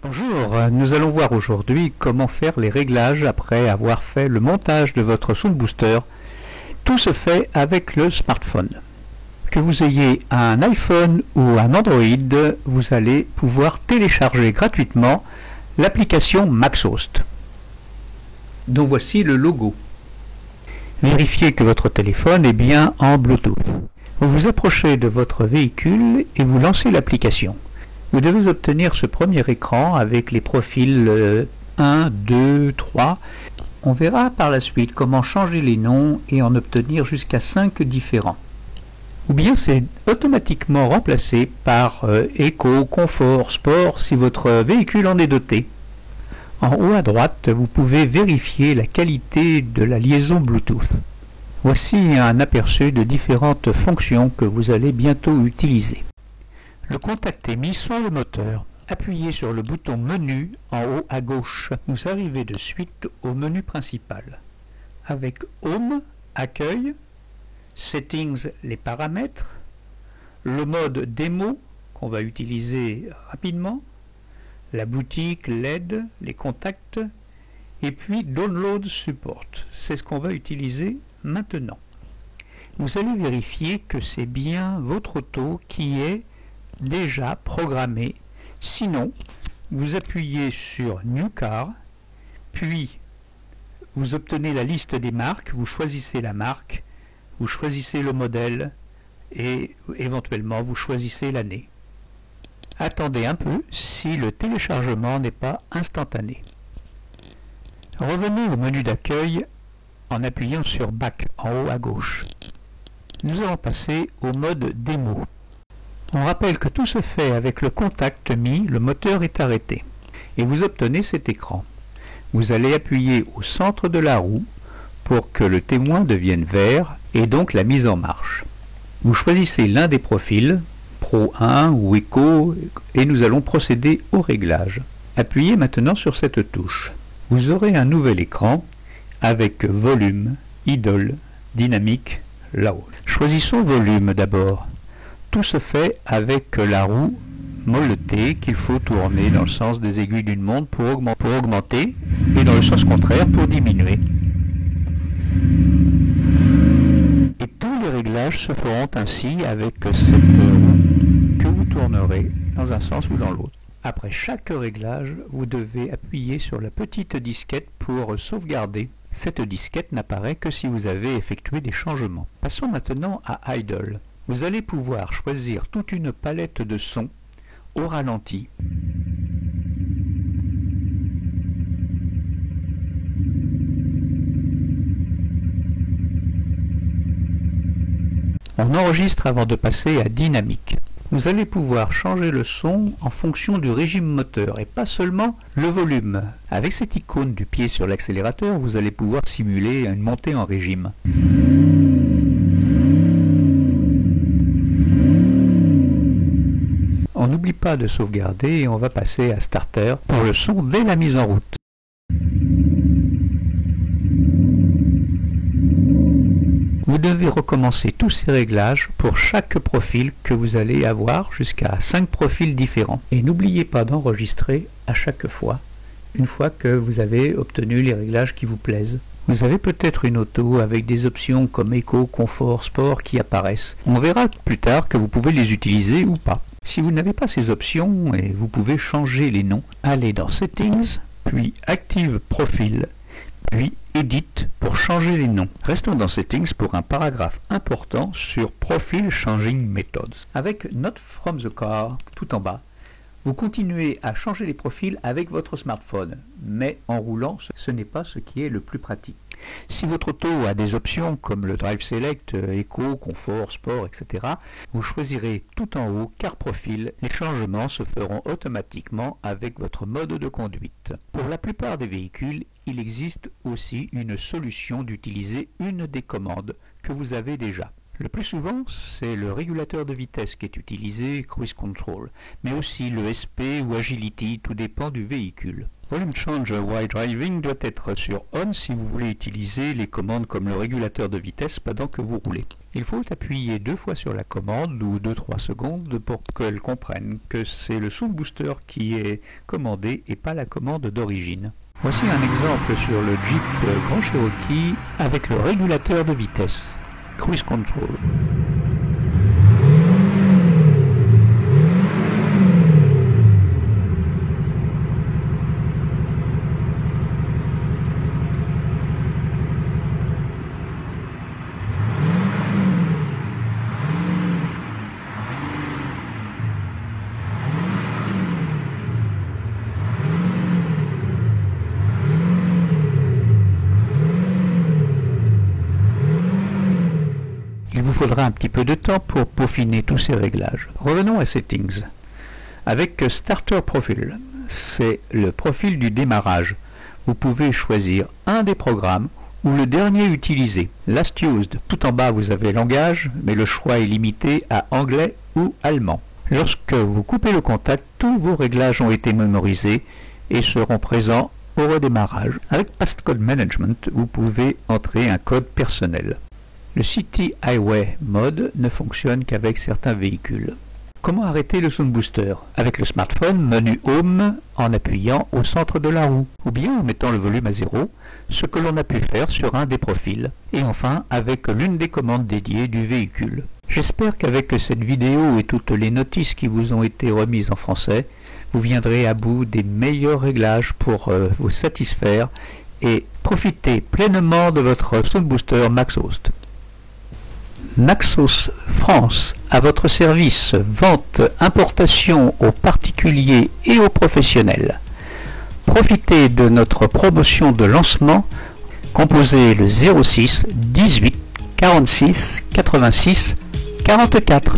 Bonjour, nous allons voir aujourd'hui comment faire les réglages après avoir fait le montage de votre Sound Booster. Tout se fait avec le smartphone. Que vous ayez un iPhone ou un Android, vous allez pouvoir télécharger gratuitement l'application MaxHost, dont voici le logo. Vérifiez que votre téléphone est bien en Bluetooth. Vous vous approchez de votre véhicule et vous lancez l'application. Vous devez obtenir ce premier écran avec les profils 1, 2, 3. On verra par la suite comment changer les noms et en obtenir jusqu'à 5 différents. Ou bien c'est automatiquement remplacé par Eco, Confort, Sport si votre véhicule en est doté. En haut à droite, vous pouvez vérifier la qualité de la liaison Bluetooth. Voici un aperçu de différentes fonctions que vous allez bientôt utiliser. Le contact est mis sans le moteur. Appuyez sur le bouton Menu en haut à gauche. Vous arrivez de suite au menu principal. Avec Home, Accueil, Settings, les paramètres, le mode démo qu'on va utiliser rapidement, la boutique, l'aide, les contacts, et puis Download Support. C'est ce qu'on va utiliser maintenant. Vous allez vérifier que c'est bien votre auto qui est déjà programmé. Sinon, vous appuyez sur New Car, puis vous obtenez la liste des marques, vous choisissez la marque, vous choisissez le modèle et éventuellement vous choisissez l'année. Attendez un peu si le téléchargement n'est pas instantané. Revenez au menu d'accueil en appuyant sur Back en haut à gauche. Nous allons passer au mode démo. On rappelle que tout se fait avec le contact mis, le moteur est arrêté. Et vous obtenez cet écran. Vous allez appuyer au centre de la roue pour que le témoin devienne vert et donc la mise en marche. Vous choisissez l'un des profils, Pro 1 ou Eco, et nous allons procéder au réglage. Appuyez maintenant sur cette touche. Vous aurez un nouvel écran avec volume, idle, dynamique, loud. Choisissons volume d'abord. Tout se fait avec la roue molletée qu'il faut tourner dans le sens des aiguilles d'une montre pour augmenter et dans le sens contraire pour diminuer. Et tous les réglages se feront ainsi avec cette roue que vous tournerez dans un sens ou dans l'autre. Après chaque réglage, vous devez appuyer sur la petite disquette pour sauvegarder. Cette disquette n'apparaît que si vous avez effectué des changements. Passons maintenant à Idle. Vous allez pouvoir choisir toute une palette de sons au ralenti. On enregistre avant de passer à dynamique. Vous allez pouvoir changer le son en fonction du régime moteur et pas seulement le volume. Avec cette icône du pied sur l'accélérateur, vous allez pouvoir simuler une montée en régime. On n'oublie pas de sauvegarder et on va passer à Starter pour le son dès la mise en route. Vous devez recommencer tous ces réglages pour chaque profil que vous allez avoir jusqu'à 5 profils différents. Et n'oubliez pas d'enregistrer à chaque fois, une fois que vous avez obtenu les réglages qui vous plaisent. Vous avez peut-être une auto avec des options comme Eco, Confort, Sport qui apparaissent. On verra plus tard que vous pouvez les utiliser ou pas. Si vous n'avez pas ces options, et vous pouvez changer les noms, allez dans Settings, puis Active Profil, puis Edit pour changer les noms. Restons dans Settings pour un paragraphe important sur Profile Changing Methods. Avec Not from the Car, tout en bas, vous continuez à changer les profils avec votre smartphone, mais en roulant, ce n'est pas ce qui est le plus pratique. Si votre auto a des options comme le Drive Select, Eco, Confort, Sport, etc., vous choisirez tout en haut Car Profil. Les changements se feront automatiquement avec votre mode de conduite. Pour la plupart des véhicules, il existe aussi une solution d'utiliser une des commandes que vous avez déjà. Le plus souvent, c'est le régulateur de vitesse qui est utilisé, Cruise Control, mais aussi le SP ou Agility, tout dépend du véhicule. Volume Changer While Driving doit être sur On si vous voulez utiliser les commandes comme le régulateur de vitesse pendant que vous roulez. Il faut appuyer 2 fois sur la commande ou 2-3 secondes pour qu'elle comprenne que c'est le Sound Booster qui est commandé et pas la commande d'origine. Voici un exemple sur le Jeep Grand Cherokee avec le régulateur de vitesse, Cruise Control. Il vous faudra un petit peu de temps pour peaufiner tous ces réglages. Revenons à Settings. Avec Starter Profile, c'est le profil du démarrage. Vous pouvez choisir un des programmes ou le dernier utilisé. Last Used. Tout en bas vous avez langage, mais le choix est limité à anglais ou allemand. Lorsque vous coupez le contact, tous vos réglages ont été mémorisés et seront présents au redémarrage. Avec Passcode Management, vous pouvez entrer un code personnel. Le City Highway Mode ne fonctionne qu'avec certains véhicules. Comment arrêter le Sound Booster? Avec le smartphone, menu Home en appuyant au centre de la roue, ou bien en mettant le volume à 0, ce que l'on a pu faire sur un des profils, et enfin avec l'une des commandes dédiées du véhicule. J'espère qu'avec cette vidéo et toutes les notices qui vous ont été remises en français, vous viendrez à bout des meilleurs réglages pour vous satisfaire et profiter pleinement de votre Sound Booster Maxhost. Maxhost France, à votre service, vente, importation aux particuliers et aux professionnels. Profitez de notre promotion de lancement, composez le 06 18 46 86 44.